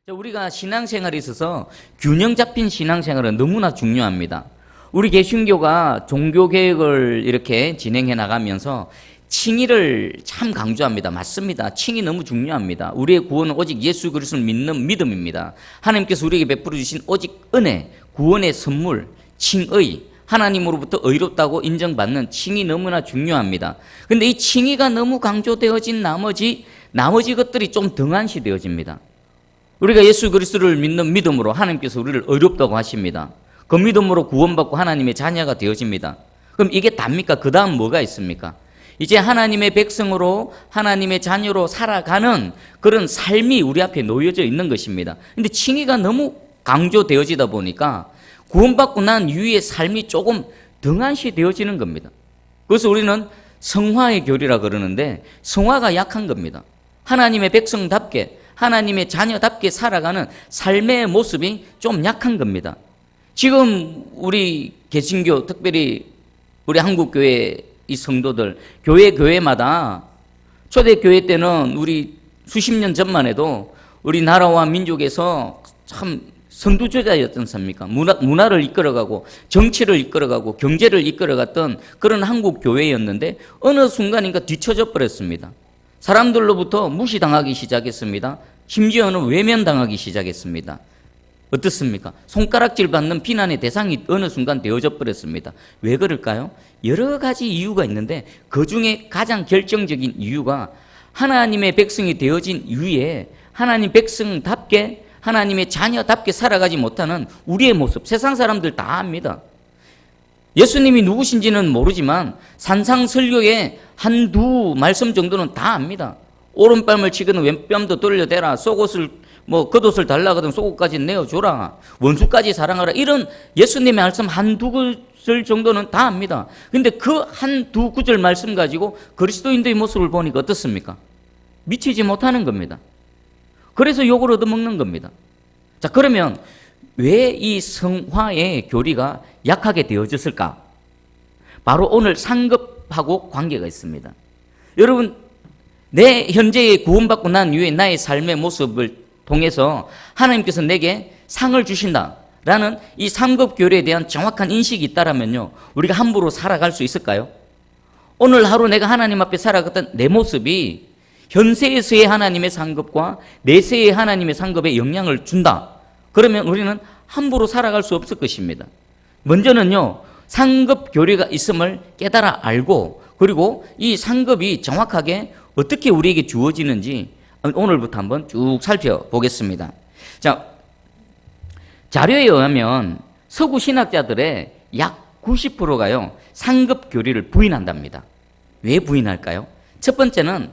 우리가 신앙생활에 있어서 균형 잡힌 신앙생활은 너무나 중요합니다. 우리 개신교가 종교개혁을 이렇게 진행해 나가면서 칭의를 참 강조합니다. 맞습니다. 칭의 너무 중요합니다. 우리의 구원은 오직 예수 그리스도를 믿는 믿음입니다. 하나님께서 우리에게 베풀어 주신 오직 은혜, 구원의 선물, 칭의, 하나님으로부터 의롭다고 인정받는 칭의 너무나 중요합니다. 그런데 이 칭의가 너무 강조되어진 나머지 것들이 좀 등한시되어집니다. 우리가 예수 그리스도를 믿는 믿음으로 하나님께서 우리를 의롭다고 하십니다. 그 믿음으로 구원받고 하나님의 자녀가 되어집니다. 그럼 이게 답니까? 그 다음 뭐가 있습니까? 이제 하나님의 백성으로 하나님의 자녀로 살아가는 그런 삶이 우리 앞에 놓여져 있는 것입니다. 근데 칭의가 너무 강조되어지다 보니까 구원받고 난 이후의 삶이 조금 등한시 되어지는 겁니다. 그래서 우리는 성화의 교리라 그러는데 성화가 약한 겁니다. 하나님의 백성답게 하나님의 자녀답게 살아가는 삶의 모습이 좀 약한 겁니다. 지금 우리 개신교, 특별히 우리 한국교회 이 성도들, 교회마다 초대교회 때는 우리 수십 년 전만 해도 우리나라와 민족에서 참 선두주자였지 않습니까? 문화를 이끌어가고 정치를 이끌어가고 경제를 이끌어갔던 그런 한국교회였는데 어느 순간인가 뒤처져 버렸습니다. 사람들로부터 무시당하기 시작했습니다. 심지어는 외면당하기 시작했습니다. 어떻습니까? 손가락질 받는 비난의 대상이 어느 순간 되어져 버렸습니다. 왜 그럴까요? 여러 가지 이유가 있는데 그 중에 가장 결정적인 이유가 하나님의 백성이 되어진 이후에 하나님 백성답게 하나님의 자녀답게 살아가지 못하는 우리의 모습, 세상 사람들 다 압니다. 예수님이 누구신지는 모르지만 산상설교의 한두 말씀 정도는 다 압니다. 오른뺨을 치고는 왼뺨도 돌려대라, 속옷을 겉옷을 달라 하거든 속옷까지 내어줘라, 원수까지 사랑하라, 이런 예수님의 말씀 한두 구절 정도는 다 압니다. 근데 그 한두 구절 말씀 가지고 그리스도인들의 모습을 보니까 어떻습니까? 미치지 못하는 겁니다. 그래서 욕을 얻어먹는 겁니다. 자, 그러면 왜 이 성화의 교리가 약하게 되어졌을까? 바로 오늘 상급하고 관계가 있습니다. 여러분, 내 현재의 구원받고 난 이후에 나의 삶의 모습을 통해서 하나님께서 내게 상을 주신다라는 이 상급교리에 대한 정확한 인식이 있다라면요, 우리가 함부로 살아갈 수 있을까요? 오늘 하루 내가 하나님 앞에 살아갔던 내 모습이 현세에서의 하나님의 상급과 내세의 하나님의 상급에 영향을 준다. 그러면 우리는 함부로 살아갈 수 없을 것입니다. 먼저는요, 상급 교리가 있음을 깨달아 알고, 그리고 이 상급이 정확하게 어떻게 우리에게 주어지는지 오늘부터 한번 쭉 살펴보겠습니다. 자, 자료에 의하면 서구 신학자들의 약 90%가요 상급 교리를 부인한답니다. 왜 부인할까요? 첫 번째는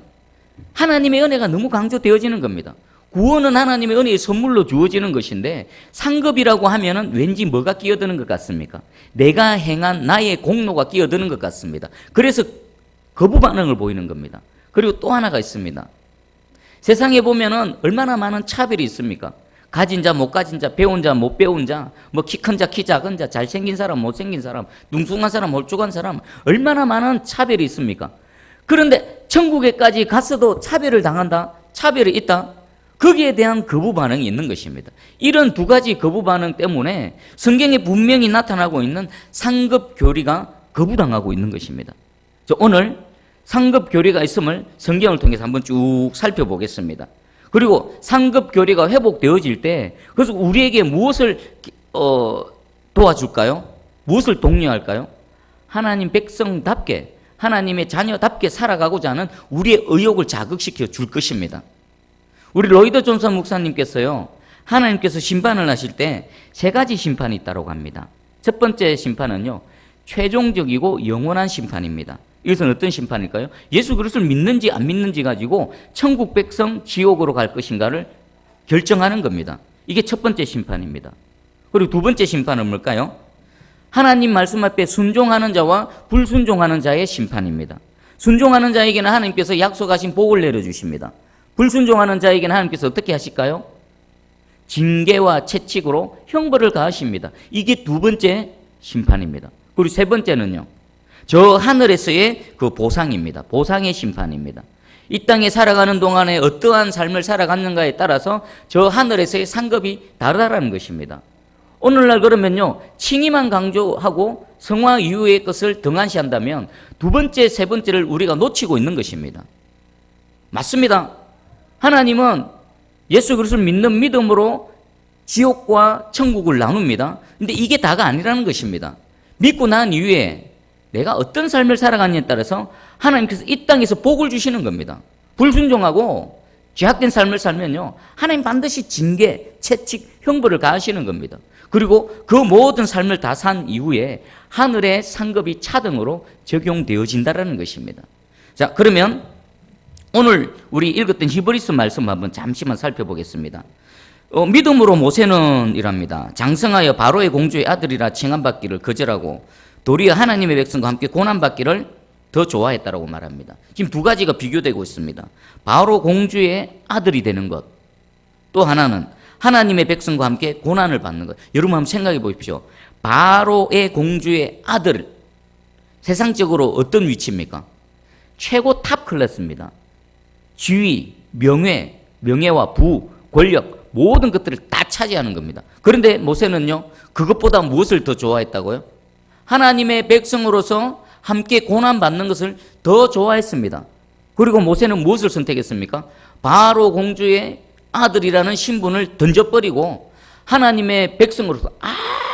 하나님의 은혜가 너무 강조되어지는 겁니다. 구원은 하나님의 은혜의 선물로 주어지는 것인데 상급이라고 하면은 왠지 뭐가 끼어드는 것 같습니까? 내가 행한 나의 공로가 끼어드는 것 같습니다. 그래서 거부 반응을 보이는 겁니다. 그리고 또 하나가 있습니다. 세상에 보면은 얼마나 많은 차별이 있습니까? 가진 자, 못 가진 자, 배운 자, 못 배운 자, 키 큰 자, 키 작은 자, 잘생긴 사람, 못생긴 사람, 둥숭한 사람, 홀쭉한 사람, 얼마나 많은 차별이 있습니까? 그런데 천국에까지 갔어도 차별을 당한다? 차별이 있다? 거기에 대한 거부 반응이 있는 것입니다. 이런 두 가지 거부 반응 때문에 성경에 분명히 나타나고 있는 상급 교리가 거부당하고 있는 것입니다. 오늘 상급 교리가 있음을 성경을 통해서 한번 쭉 살펴보겠습니다. 그리고 상급 교리가 회복되어질 때 그래서 우리에게 무엇을 도와줄까요? 무엇을 독려할까요? 하나님 백성답게 하나님의 자녀답게 살아가고자 하는 우리의 의욕을 자극시켜 줄 것입니다. 우리 로이드 존슨 목사님께서요, 하나님께서 심판을 하실 때 세 가지 심판이 있다고 합니다. 첫 번째 심판은요, 최종적이고 영원한 심판입니다. 이것은 어떤 심판일까요? 예수 그리스도를 믿는지 안 믿는지 가지고 천국 백성 지옥으로 갈 것인가를 결정하는 겁니다. 이게 첫 번째 심판입니다. 그리고 두 번째 심판은 뭘까요? 하나님 말씀 앞에 순종하는 자와 불순종하는 자의 심판입니다. 순종하는 자에게는 하나님께서 약속하신 복을 내려주십니다. 불순종하는 자에게는 하나님께서 어떻게 하실까요? 징계와 채찍으로 형벌을 가하십니다. 이게 두 번째 심판입니다. 그리고 세 번째는요, 저 하늘에서의 그 보상입니다. 보상의 심판입니다. 이 땅에 살아가는 동안에 어떠한 삶을 살아갔는가에 따라서 저 하늘에서의 상급이 다르다라는 것입니다. 오늘날 그러면요, 칭의만 강조하고 성화 이후의 것을 등한시한다면 두 번째, 세 번째를 우리가 놓치고 있는 것입니다. 맞습니다. 하나님은 예수 그리스도를 믿는 믿음으로 지옥과 천국을 나눕니다. 근데 이게 다가 아니라는 것입니다. 믿고 난 이후에 내가 어떤 삶을 살아가느냐에 따라서 하나님께서 이 땅에서 복을 주시는 겁니다. 불순종하고 죄악된 삶을 살면요, 하나님 반드시 징계, 채찍, 형벌을 가하시는 겁니다. 그리고 그 모든 삶을 다 산 이후에 하늘의 상급이 차등으로 적용되어진다는 것입니다. 자, 그러면 오늘 우리 읽었던 히브리서 말씀 한번 잠시만 살펴보겠습니다. 믿음으로 모세는 이랍니다. 장성하여 바로의 공주의 아들이라 칭함받기를 거절하고 도리어 하나님의 백성과 함께 고난받기를 더 좋아했다라고 말합니다. 지금 두 가지가 비교되고 있습니다. 바로 공주의 아들이 되는 것, 또 하나는 하나님의 백성과 함께 고난을 받는 것. 여러분 한번 생각해 보십시오. 바로의 공주의 아들, 세상적으로 어떤 위치입니까? 최고 탑 클래스입니다. 지위, 명예와 부, 권력, 모든 것들을 다 차지하는 겁니다. 그런데 모세는요, 그것보다 무엇을 더 좋아했다고요? 하나님의 백성으로서 함께 고난받는 것을 더 좋아했습니다. 그리고 모세는 무엇을 선택했습니까? 바로 공주의 아들이라는 신분을 던져버리고 하나님의 백성으로서,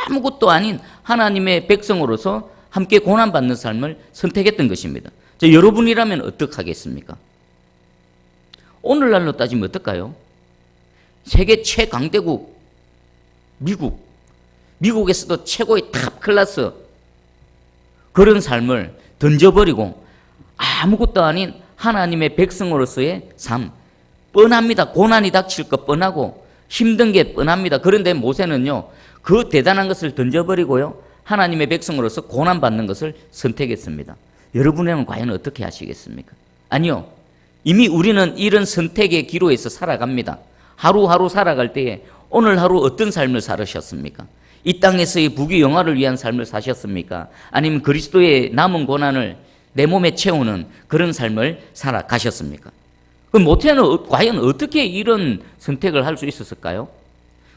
아무것도 아닌 하나님의 백성으로서 함께 고난받는 삶을 선택했던 것입니다. 여러분이라면 어떻게 하겠습니까? 오늘날로 따지면 어떨까요? 세계 최강대국 미국에서도 최고의 탑 클래스 그런 삶을 던져버리고 아무것도 아닌 하나님의 백성으로서의 삶, 뻔합니다. 고난이 닥칠 것 뻔하고 힘든 게 뻔합니다. 그런데 모세는요, 그 대단한 것을 던져버리고요, 하나님의 백성으로서 고난받는 것을 선택했습니다. 여러분은 과연 어떻게 하시겠습니까? 아니요, 이미 우리는 이런 선택의 기로에서 살아갑니다. 하루하루 살아갈 때에 오늘 하루 어떤 삶을 살으셨습니까? 이 땅에서의 부귀영화를 위한 삶을 사셨습니까? 아니면 그리스도의 남은 고난을 내 몸에 채우는 그런 삶을 살아가셨습니까? 그럼 모태는 과연 어떻게 이런 선택을 할 수 있었을까요?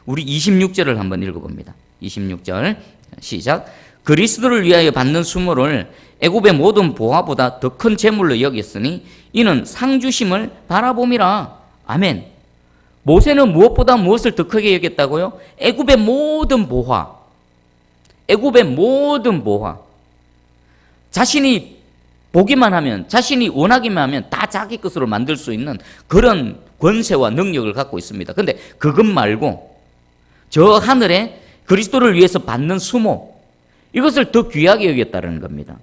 우리 26절을 한번 읽어봅니다. 26절 시작. 그리스도를 위하여 받는 수모를 애굽의 모든 보화보다 더 큰 재물로 여겼으니 이는 상 주심을 바라봄이라. 아멘. 모세는 무엇보다 무엇을 더 크게 여겼다고요? 애굽의 모든 보화. 애굽의 모든 보화. 자신이 보기만 하면, 자신이 원하기만 하면 다 자기 것으로 만들 수 있는 그런 권세와 능력을 갖고 있습니다. 그런데 그것 말고 저 하늘에 그리스도를 위해서 받는 수모, 이것을 더 귀하게 여겼다는 겁니다.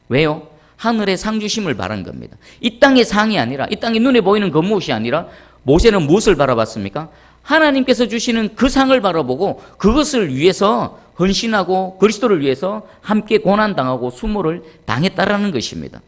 왜요? 하늘의 상 주심을 바란 겁니다. 이 땅의 상이 아니라, 이 땅에 눈에 보이는 것무엇이 아니라 모세는 무엇을 바라봤습니까? 하나님께서 주시는 그 상을 바라보고 그것을 위해서 헌신하고 그리스도를 위해서 함께 고난당하고 수모를 당했다라는 것입니다.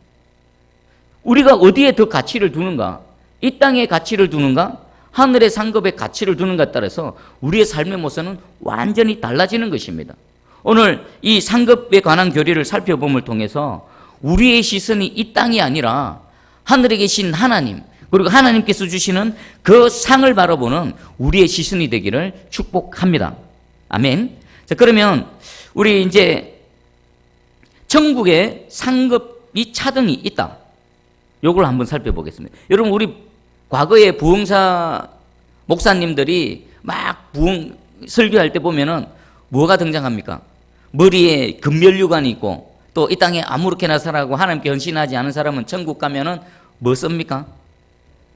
우리가 어디에 더 가치를 두는가? 이 땅에 가치를 두는가? 하늘의 상급에 가치를 두는가에 따라서 우리의 삶의 모습은 완전히 달라지는 것입니다. 오늘 이 상급에 관한 교리를 살펴봄을 통해서 우리의 시선이 이 땅이 아니라 하늘에 계신 하나님, 그리고 하나님께서 주시는 그 상을 바라보는 우리의 시선이 되기를 축복합니다. 아멘. 자, 그러면 우리 이제 천국에 상급이 차등이 있다. 요걸 한번 살펴보겠습니다. 여러분, 우리 과거에 부흥사 목사님들이 막 부흥 설교할 때 보면은 뭐가 등장합니까? 머리에 금면류관이 있고, 또 이 땅에 아무렇게나 살아가고 하나님께 헌신하지 않은 사람은 천국 가면은 뭐 씁니까?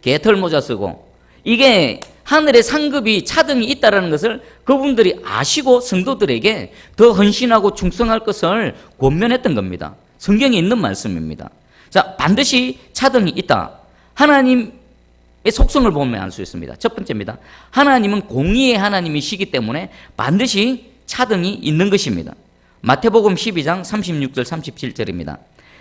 개털 모자 쓰고. 이게 하늘의 상급이 차등이 있다는 것을 그분들이 아시고 성도들에게 더 헌신하고 충성할 것을 권면했던 겁니다. 성경에 있는 말씀입니다. 자, 반드시 차등이 있다. 하나님의 속성을 보면 알 수 있습니다. 첫 번째입니다. 하나님은 공의의 하나님이시기 때문에 반드시 차등이 있는 것입니다. 마태복음 12장 36절 37절입니다.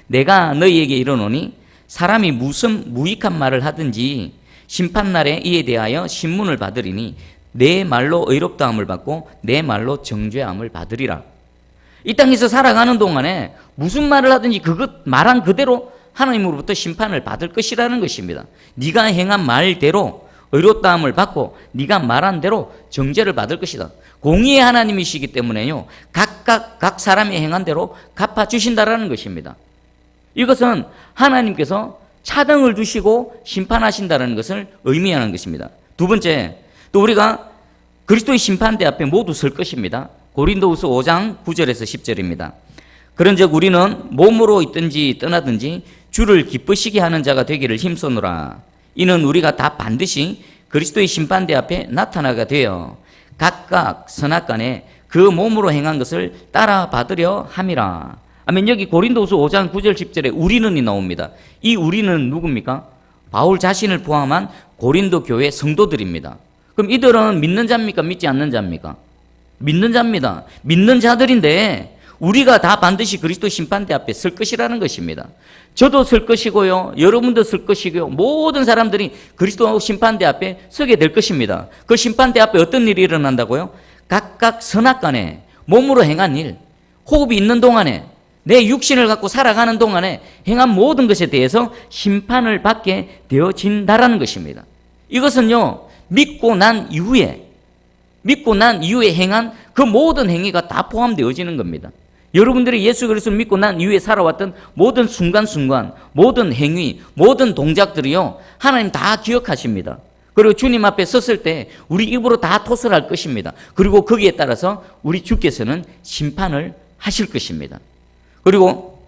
내가 너희에게 이르노니 사람이 무슨 무익한 말을 하든지 심판날에 이에 대하여 신문을 받으리니 내 말로 의롭다함을 받고 내 말로 정죄함을 받으리라. 이 땅에서 살아가는 동안에 무슨 말을 하든지 그것 말한 그대로 하나님으로부터 심판을 받을 것이라는 것입니다. 네가 행한 말대로 의롭다함을 받고 네가 말한 대로 정죄를 받을 것이다. 공의의 하나님이시기 때문에요, 각각 각 사람이 행한 대로 갚아주신다라는 것입니다. 이것은 하나님께서 차등을 두시고 심판하신다는 것을 의미하는 것입니다. 두 번째, 또 우리가 그리스도의 심판대 앞에 모두 설 것입니다. 고린도후서 5장 9절에서 10절입니다. 그런즉 우리는 몸으로 있든지 떠나든지 주를 기쁘시게 하는 자가 되기를 힘쓰노라. 이는 우리가 다 반드시 그리스도의 심판대 앞에 나타나게 되어 각각 선악간에 그 몸으로 행한 것을 따라 받으려 함이라. 아멘. 여기 고린도후서 5장 9절 10절에 우리는이 나옵니다. 이 우리는 누굽니까? 바울 자신을 포함한 고린도 교회 성도들입니다. 그럼 이들은 믿는 자입니까? 믿지 않는 자입니까? 믿는 자입니다. 믿는 자들인데 우리가 다 반드시 그리스도 심판대 앞에 설 것이라는 것입니다. 저도 설 것이고요, 여러분도 설 것이고요, 모든 사람들이 그리스도 심판대 앞에 서게 될 것입니다. 그 심판대 앞에 어떤 일이 일어난다고요? 각각 선악간에 몸으로 행한 일, 호흡이 있는 동안에, 내 육신을 갖고 살아가는 동안에 행한 모든 것에 대해서 심판을 받게 되어진다라는 것입니다. 이것은요, 믿고 난 이후에 행한 그 모든 행위가 다 포함되어지는 겁니다. 여러분들이 예수 그리스도를 믿고 난 이후에 살아왔던 모든 순간순간, 모든 행위, 모든 동작들이요, 하나님 다 기억하십니다. 그리고 주님 앞에 섰을 때 우리 입으로 다 토설할 것입니다. 그리고 거기에 따라서 우리 주께서는 심판을 하실 것입니다. 그리고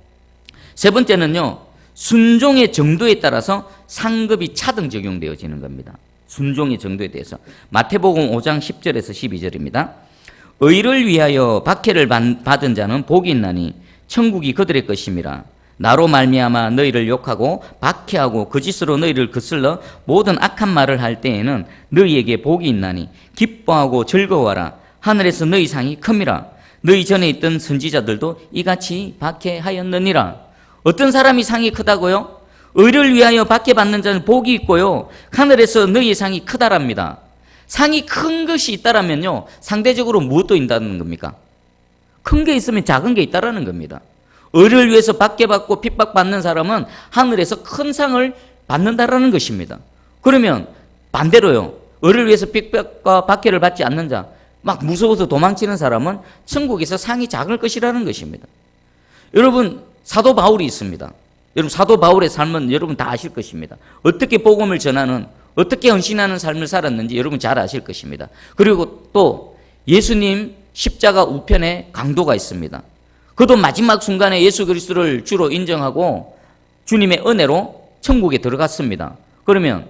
세 번째는요, 순종의 정도에 따라서 상급이 차등 적용되어지는 겁니다. 순종의 정도에 대해서 마태복음 5장 10절에서 12절입니다. 의를 위하여 박해를 받은 자는 복이 있나니 천국이 그들의 것임이라. 나로 말미암아 너희를 욕하고 박해하고 거짓으로 너희를 거슬러 모든 악한 말을 할 때에는 너희에게 복이 있나니 기뻐하고 즐거워하라. 하늘에서 너희 상이 큼이라. 너희 전에 있던 선지자들도 이같이 박해하였느니라. 어떤 사람이 상이 크다고요? 의를 위하여 박해받는 자는 복이 있고요, 하늘에서 너희 상이 크다랍니다. 상이 큰 것이 있다라면요, 상대적으로 무엇도 있다는 겁니까? 큰 게 있으면 작은 게 있다라는 겁니다. 의를 위해서 박해받고 핍박받는 사람은 하늘에서 큰 상을 받는다라는 것입니다. 그러면 반대로요, 의를 위해서 핍박과 박해를 받지 않는 자, 막 무서워서 도망치는 사람은 천국에서 상이 작을 것이라는 것입니다. 여러분, 사도 바울이 있습니다. 여러분, 사도 바울의 삶은 여러분 다 아실 것입니다. 어떻게 복음을 전하는, 어떻게 헌신하는 삶을 살았는지 여러분 잘 아실 것입니다. 그리고 또 예수님 십자가 우편에 강도가 있습니다. 그도 마지막 순간에 예수 그리스도를 주로 인정하고 주님의 은혜로 천국에 들어갔습니다. 그러면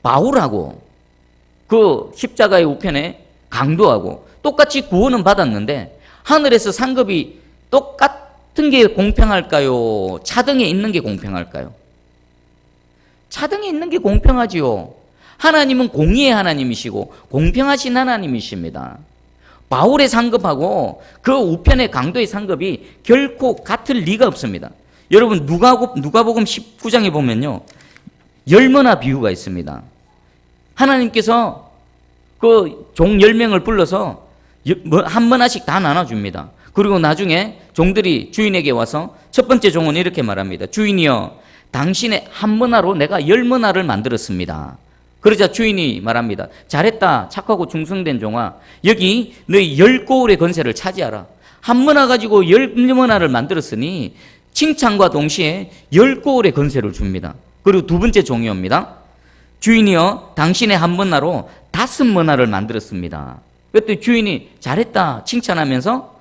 바울하고 그 십자가의 우편에 강도하고 똑같이 구원은 받았는데 하늘에서 상급이 똑같은 게 공평할까요? 차등에 있는 게 공평할까요? 차등에 있는 게 공평하지요. 하나님은 공의의 하나님이시고 공평하신 하나님이십니다. 바울의 상급하고 그 우편의 강도의 상급이 결코 같을 리가 없습니다. 여러분, 누가복음 19장에 보면요, 열머나 비유가 있습니다. 하나님께서 그 종 10명을 불러서 한 머나씩 다 나눠줍니다. 그리고 나중에 종들이 주인에게 와서 첫 번째 종은 이렇게 말합니다. 주인이여, 당신의 한 머나로 내가 10머나를 만들었습니다. 그러자 주인이 말합니다. 잘했다, 착하고 충성된 종아. 여기 너희 10고울의 건세를 차지하라. 한 머나 가지고 10머나를 만들었으니 칭찬과 동시에 10고울의 건세를 줍니다. 그리고 두 번째 종이 옵니다. 주인이여, 당신의 한 머나로 5머나를 만들었습니다. 그때 주인이 잘했다 칭찬하면서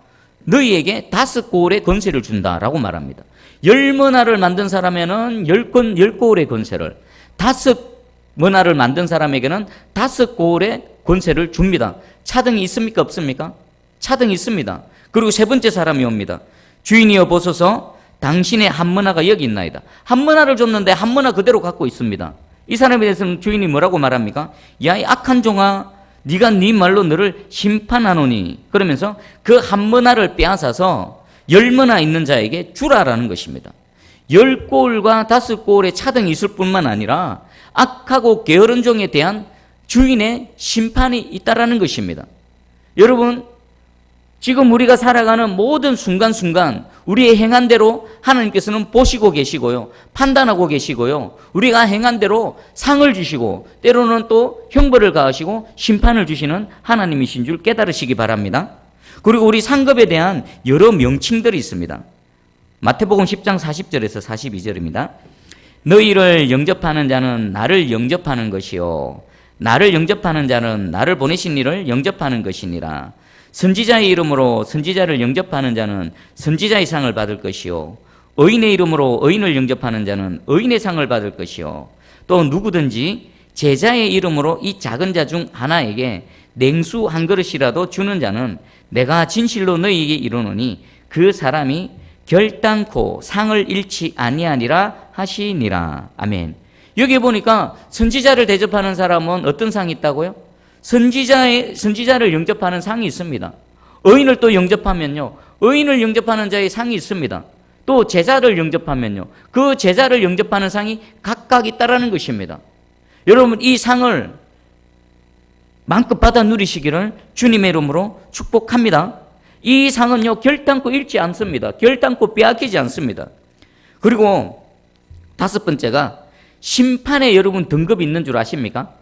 너희에게 5고울의 건세를 준다라고 말합니다. 10머나를 만든 사람에는 10고울의 건세를, 5머나를 만든 사람에게는 5고울의 건세를 줍니다. 차등이 있습니까? 없습니까? 차등이 있습니다. 그리고 세 번째 사람이 옵니다. 주인이여 보소서, 당신의 한 머나가 여기 있나이다. 한 머나를 줬는데 한 머나 그대로 갖고 있습니다. 이 사람에 대해서는 주인이 뭐라고 말합니까? 야, 이 악한 종아, 네가 네 말로 너를 심판하노니. 그러면서 그 한 머나를 빼앗아서 10머나 있는 자에게 주라라는 것입니다. 10고울과 5고울의 차등이 있을 뿐만 아니라 악하고 게으른 종에 대한 주인의 심판이 있다라는 것입니다. 여러분, 지금 우리가 살아가는 모든 순간순간 우리의 행한 대로 하나님께서는 보시고 계시고요. 판단하고 계시고요. 우리가 행한 대로 상을 주시고 때로는 또 형벌을 가하시고 심판을 주시는 하나님이신 줄 깨달으시기 바랍니다. 그리고 우리 상급에 대한 여러 명칭들이 있습니다. 마태복음 10장 40절에서 42절입니다. 너희를 영접하는 자는 나를 영접하는 것이요 나를 영접하는 자는 나를 보내신 이를 영접하는 것이니라. 선지자의 이름으로 선지자를 영접하는 자는 선지자의 상을 받을 것이요 의인의 이름으로 의인을 영접하는 자는 의인의 상을 받을 것이요 또 누구든지 제자의 이름으로 이 작은 자 중 하나에게 냉수 한 그릇이라도 주는 자는 내가 진실로 너희에게 이르노니 그 사람이 결단코 상을 잃지 아니하니라 하시니라. 아멘. 여기 보니까 선지자를 대접하는 사람은 어떤 상이 있다고요? 선지자를 영접하는 상이 있습니다. 의인을 또 영접하면요, 의인을 영접하는 자의 상이 있습니다. 또 제자를 영접하면요, 그 제자를 영접하는 상이 각각 있다라는 것입니다. 여러분, 이 상을 만큼 받아 누리시기를 주님의 이름으로 축복합니다. 이 상은요, 결단코 잃지 않습니다. 결단코 빼앗기지 않습니다. 그리고 다섯 번째가 심판에 여러분 등급이 있는 줄 아십니까?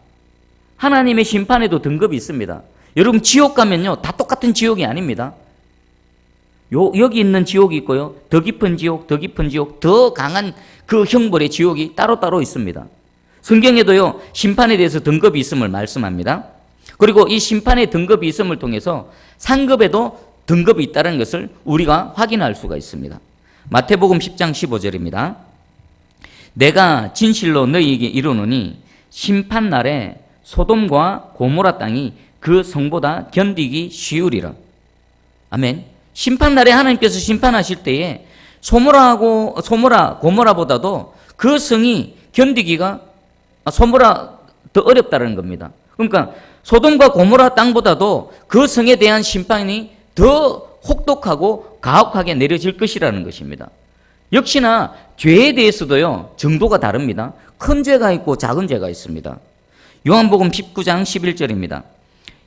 하나님의 심판에도 등급이 있습니다. 여러분, 지옥 가면요, 다 똑같은 지옥이 아닙니다. 여기 있는 지옥이 있고요, 더 깊은 지옥, 더 깊은 지옥, 더 강한 그 형벌의 지옥이 따로따로 있습니다. 성경에도요, 심판에 대해서 등급이 있음을 말씀합니다. 그리고 이 심판의 등급이 있음을 통해서 상급에도 등급이 있다는 것을 우리가 확인할 수가 있습니다. 마태복음 10장 15절입니다. 내가 진실로 너희에게 이르노니 심판날에 소돔과 고모라 땅이 그 성보다 견디기 쉬우리라. 아멘. 심판날에 하나님께서 심판하실 때에 고모라보다도 그 성이 견디기가 소모라 더 어렵다는 겁니다. 그러니까 소돔과 고모라 땅보다도 그 성에 대한 심판이 더 혹독하고 가혹하게 내려질 것이라는 것입니다. 역시나 죄에 대해서도요, 정도가 다릅니다. 큰 죄가 있고 작은 죄가 있습니다. 요한복음 19장 11절입니다.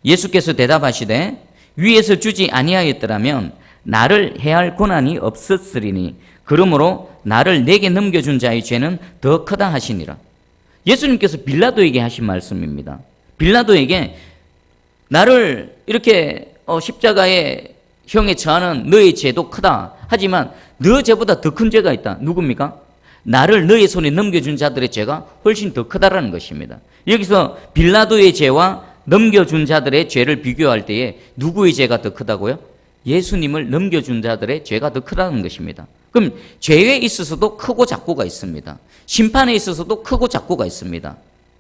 예수께서 대답하시되 위에서 주지 아니하였더라면 나를 해할 권한이 없었으리니 그러므로 나를 내게 넘겨준 자의 죄는 더 크다 하시니라. 예수님께서 빌라도에게 하신 말씀입니다. 빌라도에게 나를 이렇게 십자가의 형에 처하는 너의 죄도 크다. 하지만 너 죄보다 더 큰 죄가 있다. 누굽니까? 나를 너의 손에 넘겨준 자들의 죄가 훨씬 더 크다라는 것입니다. 여기서 빌라도의 죄와 넘겨준 자들의 죄를 비교할 때에 누구의 죄가 더 크다고요? 예수님을 넘겨준 자들의 죄가 더 크다는 것입니다. 그럼 죄에 있어서도 크고 작고가 있습니다. 심판에 있어서도 크고 작고가 있습니다.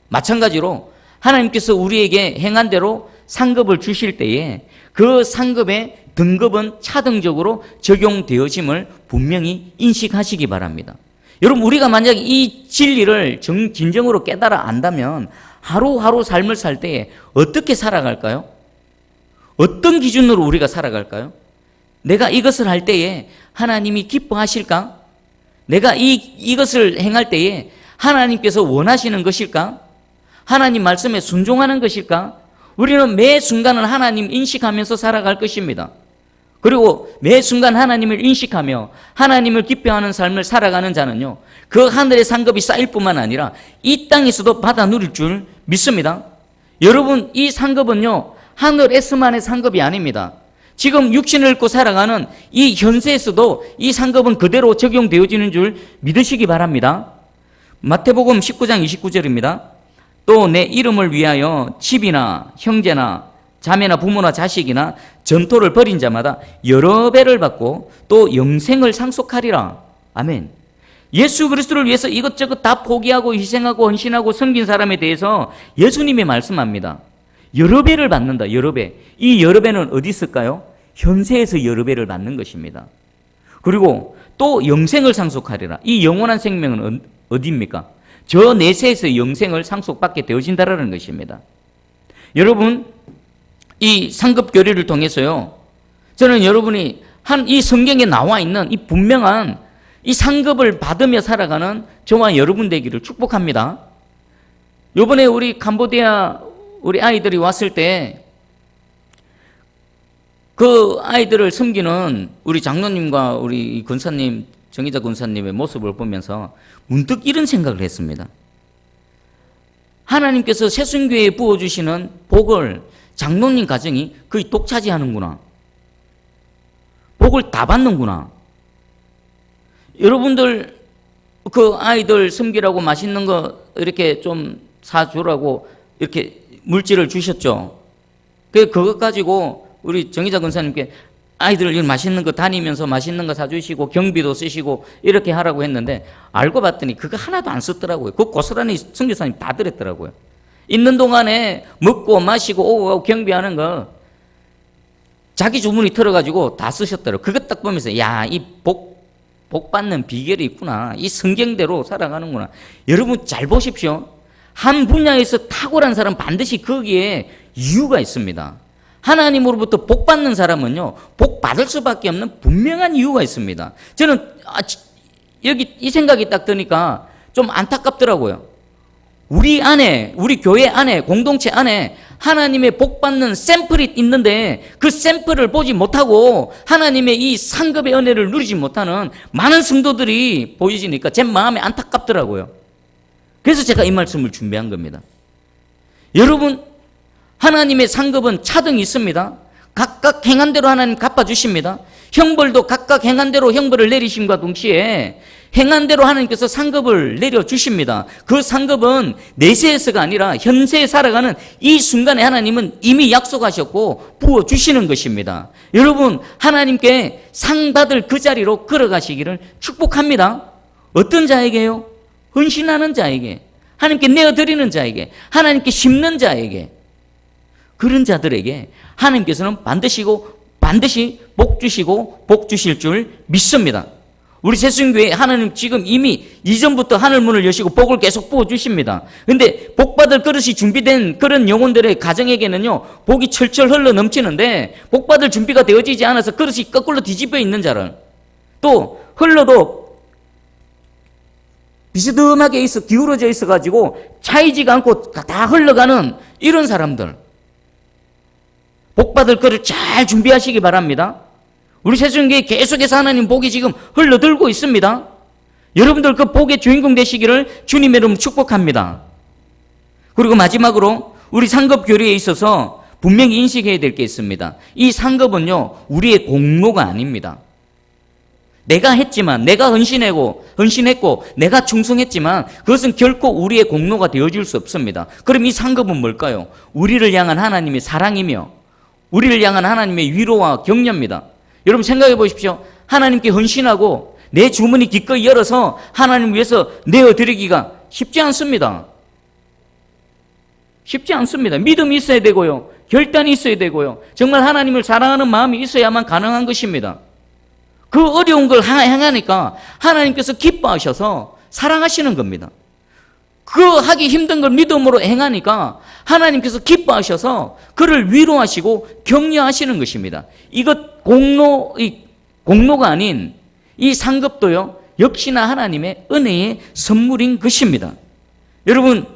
마찬가지로 하나님께서 우리에게 행한 대로 상급을 주실 때에 그 상급의 등급은 차등적으로 적용되어짐을 분명히 인식하시기 바랍니다. 여러분, 우리가 만약에 이 진리를 진정으로 깨달아 안다면 하루하루 삶을 살 때에 어떻게 살아갈까요? 어떤 기준으로 우리가 살아갈까요? 내가 이것을 할 때에 하나님이 기뻐하실까? 내가 이것을 행할 때에 하나님께서 원하시는 것일까? 하나님 말씀에 순종하는 것일까? 우리는 매 순간을 하나님 인식하면서 살아갈 것입니다. 그리고 매 순간 하나님을 인식하며 하나님을 기뻐하는 삶을 살아가는 자는요, 그 하늘의 상급이 쌓일 뿐만 아니라 이 땅에서도 받아 누릴 줄 믿습니다. 여러분, 이 상급은요, 하늘에서만의 상급이 아닙니다. 지금 육신을 입고 살아가는 이 현세에서도 이 상급은 그대로 적용되어지는 줄 믿으시기 바랍니다. 마태복음 19장 29절입니다. 또 내 이름을 위하여 집이나 형제나 자매나 부모나 자식이나 전토를 벌인 자마다 여러 배를 받고 또 영생을 상속하리라. 아멘. 예수 그리스도를 위해서 이것저것 다 포기하고 희생하고 헌신하고 섬긴 사람에 대해서 예수님이 말씀합니다. 여러 배를 받는다. 여러 배. 이 여러 배는 어디 있을까요? 현세에서 여러 배를 받는 것입니다. 그리고 또 영생을 상속하리라. 이 영원한 생명은 어디입니까? 저 내세에서 영생을 상속받게 되어진다라는 것입니다. 여러분, 이 상급 교리를 통해서요, 저는 여러분이 이 성경에 나와 있는 이 분명한 이 상급을 받으며 살아가는 저와 여러분 되기를 축복합니다. 요번에 우리 캄보디아 우리 아이들이 왔을 때 그 아이들을 섬기는 우리 장로님과 우리 권사님, 정의자 권사님의 모습을 보면서 문득 이런 생각을 했습니다. 하나님께서 새순교회에 부어주시는 복을 장로님 가정이 거의 독차지하는구나. 복을 다 받는구나. 여러분들 그 아이들 섬기라고 맛있는 거 이렇게 좀 사주라고 이렇게 물질을 주셨죠. 그것 가지고 우리 정의자 권사님께 아이들 맛있는 거 다니면서 맛있는 거 사주시고 경비도 쓰시고 이렇게 하라고 했는데 알고 봤더니 그거 하나도 안 썼더라고요. 그거 고스란히 선교사님 다 드렸더라고요. 있는 동안에 먹고 마시고 오고 경비하는 거 자기 주머니 털어가지고 다 쓰셨더라고요. 그거 딱 보면서 야, 이 복 받는 비결이 있구나. 이 성경대로 살아가는구나. 여러분 잘 보십시오. 한 분야에서 탁월한 사람 반드시 거기에 이유가 있습니다. 하나님으로부터 복 받는 사람은요, 복 받을 수밖에 없는 분명한 이유가 있습니다. 저는 여기 이 생각이 딱 드니까 좀 안타깝더라고요. 우리 안에, 우리 교회 안에, 공동체 안에 하나님의 복 받는 샘플이 있는데 그 샘플을 보지 못하고 하나님의 이 상급의 은혜를 누리지 못하는 많은 성도들이 보이시니까 제 마음이 안타깝더라고요. 그래서 제가 이 말씀을 준비한 겁니다. 여러분, 하나님의 상급은 차등이 있습니다. 각각 행한 대로 하나님 갚아주십니다. 형벌도 각각 행한 대로 형벌을 내리심과 동시에 행한 대로 하나님께서 상급을 내려주십니다. 그 상급은 내세에서가 아니라 현세에 살아가는 이 순간에 하나님은 이미 약속하셨고 부어주시는 것입니다. 여러분, 하나님께 상 받을 그 자리로 걸어가시기를 축복합니다. 어떤 자에게요? 헌신하는 자에게, 하나님께 내어드리는 자에게, 하나님께 심는 자에게, 그런 자들에게 하나님께서는 반드시 복 주시고 복 주실 줄 믿습니다. 우리 새순교회 하나님 지금 이미 이전부터 하늘문을 여시고 복을 계속 부어주십니다. 근데 복 받을 그릇이 준비된 그런 영혼들의 가정에게는요, 복이 철철 흘러 넘치는데 복 받을 준비가 되어지지 않아서 그릇이 거꾸로 뒤집어 있는 자를, 또 흘러도 비스듬하게 기울어져 있어가지고 차이지가 않고 다 흘러가는 이런 사람들, 복 받을 거를 잘 준비하시기 바랍니다. 우리 새순교회 계속해서 하나님 복이 지금 흘러들고 있습니다. 여러분들 그 복의 주인공 되시기를 주님의 이름으로 축복합니다. 그리고 마지막으로 우리 상급 교리에 있어서 분명히 인식해야 될 게 있습니다. 이 상급은요, 우리의 공로가 아닙니다. 내가 했지만, 내가 헌신했고, 내가 충성했지만 그것은 결코 우리의 공로가 되어줄 수 없습니다. 그럼 이 상급은 뭘까요? 우리를 향한 하나님의 사랑이며 우리를 향한 하나님의 위로와 격려입니다. 여러분 생각해 보십시오. 하나님께 헌신하고 내 주머니 기꺼이 열어서 하나님 위해서 내어드리기가 쉽지 않습니다. 쉽지 않습니다. 믿음이 있어야 되고요. 결단이 있어야 되고요. 정말 하나님을 사랑하는 마음이 있어야만 가능한 것입니다. 그 어려운 걸 행하니까 하나님께서 기뻐하셔서 사랑하시는 겁니다. 그 하기 힘든 걸 믿음으로 행하니까 하나님께서 기뻐하셔서 그를 위로하시고 격려하시는 것입니다. 이것 공로가 아닌 이 상급도요, 역시나 하나님의 은혜의 선물인 것입니다. 여러분,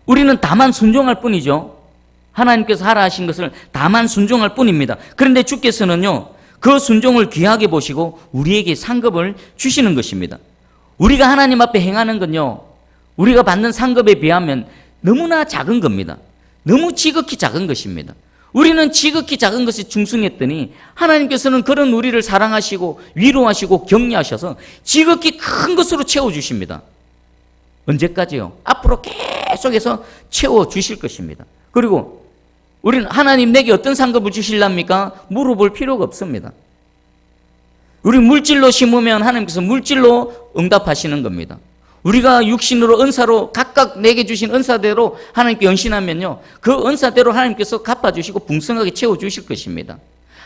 우리는 다만 순종할 뿐이죠. 하나님께서 하라 하신 것을 다만 순종할 뿐입니다. 그런데 주께서는요, 그 순종을 귀하게 보시고 우리에게 상급을 주시는 것입니다. 우리가 하나님 앞에 행하는 건요, 우리가 받는 상급에 비하면 너무나 작은 겁니다. 너무 지극히 작은 것입니다. 우리는 지극히 작은 것에 충성했더니 하나님께서는 그런 우리를 사랑하시고 위로하시고 격려하셔서 지극히 큰 것으로 채워주십니다. 언제까지요? 앞으로 계속해서 채워주실 것입니다. 그리고 우리는 하나님 내게 어떤 상급을 주실랍니까? 물어볼 필요가 없습니다. 우리 물질로 심으면 하나님께서 물질로 응답하시는 겁니다. 우리가 육신으로 은사로 각각 내게 주신 은사대로 하나님께 헌신하면요, 그 은사대로 하나님께서 갚아주시고 풍성하게 채워주실 것입니다.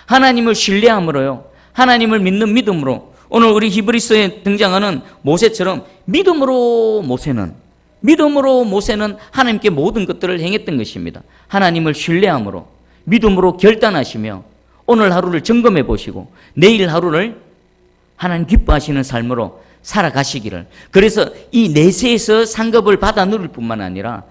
하나님을 신뢰함으로요, 하나님을 믿는 믿음으로, 오늘 우리 히브리서에 등장하는 모세처럼 믿음으로 모세는 하나님께 모든 것들을 행했던 것입니다. 하나님을 신뢰함으로, 믿음으로 결단하시며 오늘 하루를 점검해 보시고 내일 하루를 하나님 기뻐하시는 삶으로 살아가시기를. 그래서 이 내세에서 상급을 받아 누릴 뿐만 아니라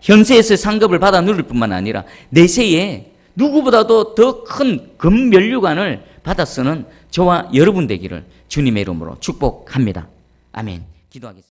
현세에서 상급을 받아 누릴 뿐만 아니라 내세에 누구보다도 더 큰 금면류관을 받아 쓰는 저와 여러분 되기를 주님의 이름으로 축복합니다. 아멘. 기도하겠습니다.